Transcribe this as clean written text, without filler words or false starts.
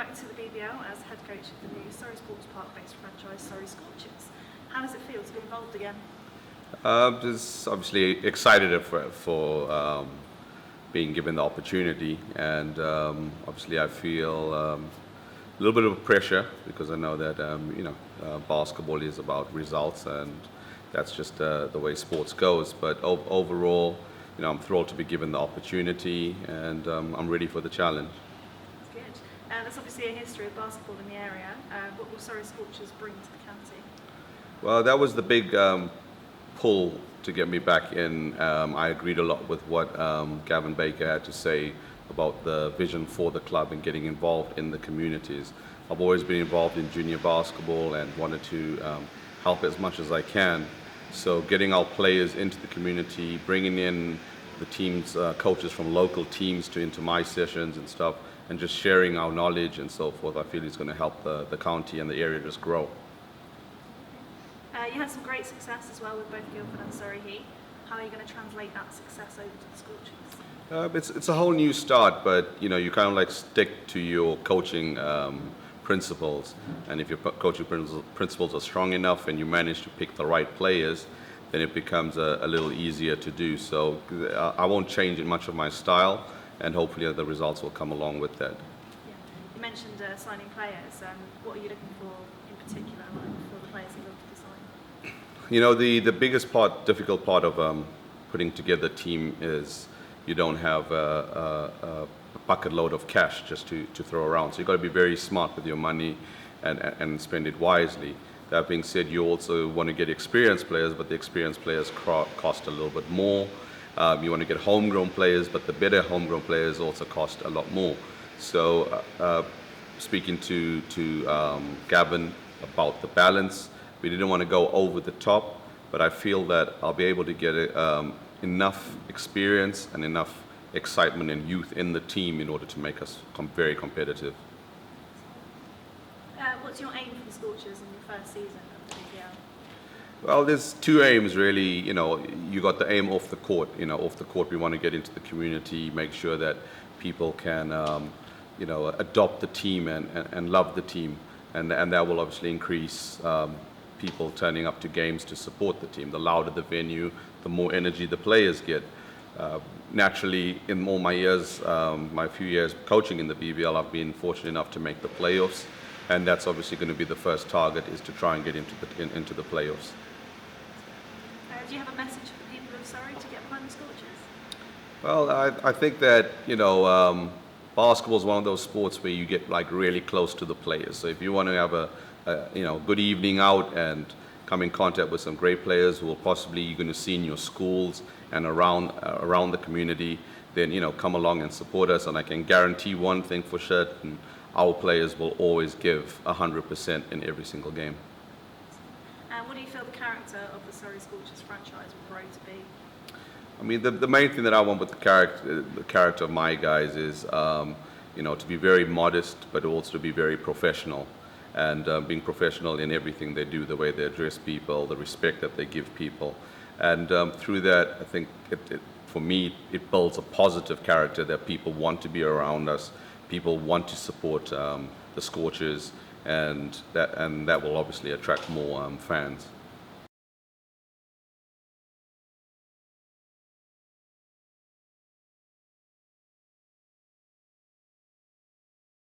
back into the BBL as head coach of the new Surrey Sports Park-based franchise, Surrey Scorchers. How does it feel to be involved again? Just obviously excited for being given the opportunity, and obviously I feel a little bit of pressure because I know that basketball is about results, and that's just the way sports goes. But overall, I'm thrilled to be given the opportunity, and I'm ready for the challenge. That's good. There's obviously a history of basketball in the area. What will Surrey Scorchers bring to the county? Well, that was the big pull to get me back in. I agreed a lot with what Gavin Baker had to say about the vision for the club and getting involved in the communities. I've always been involved in junior basketball and wanted to help as much as I can. So getting our players into the community, bringing in the teams, coaches from local teams into my sessions and stuff, and just sharing our knowledge and so forth, I feel is going to help the county and the area just grow. You had some great success as well with both Guildford and Surrey Heat. How are you going to translate that success over to the Scorchers? It's a whole new start, but you kind of like stick to your coaching principles, and if your coaching principles are strong enough and you manage to pick the right players, then it becomes a little easier to do. So I won't change much of my style, and hopefully the results will come along with that. Yeah. You mentioned signing players. What are you looking for in particular, for the players you're looking to sign? The biggest difficult part of putting together a team is you don't have a bucket load of cash just to throw around. So you've got to be very smart with your money and spend it wisely. That being said, you also want to get experienced players, but the experienced players cost a little bit more. You want to get homegrown players, but the better homegrown players also cost a lot more. So speaking to Gavin about the balance, we didn't want to go over the top, but I feel that I'll be able to get enough experience and enough excitement and youth in the team in order to make us very competitive. What's your aim for the Scorchers in your first season of the BBL? Well, there's two aims really. You got the aim off the court. Off the court, we want to get into the community, make sure that people can, adopt the team and love the team, and that will obviously increase people turning up to games to support the team. The louder the venue, the more energy the players get. Naturally, in all my years, my few years coaching in the BBL, I've been fortunate enough to make the playoffs, and that's obviously going to be the first target, is to try and get into the playoffs. Do you have a message for the people of Surrey to get behind the Scorchers? Well, I think that basketball is one of those sports where you get really close to the players. So if you want to have a good evening out and come in contact with some great players who will possibly you're going to see in your schools and around the community, then come along and support us. And I can guarantee one thing for sure: our players will always give 100% in every single game. And what do you feel the character of the Surrey Scorchers franchise will grow to be? I mean, the main thing that I want with the character of my guys is to be very modest, but also to be very professional. And being professional in everything they do, the way they address people, the respect that they give people. And through that, I think, for me, it builds a positive character that people want to be around us, people want to support the Scorchers, and that will obviously attract more fans.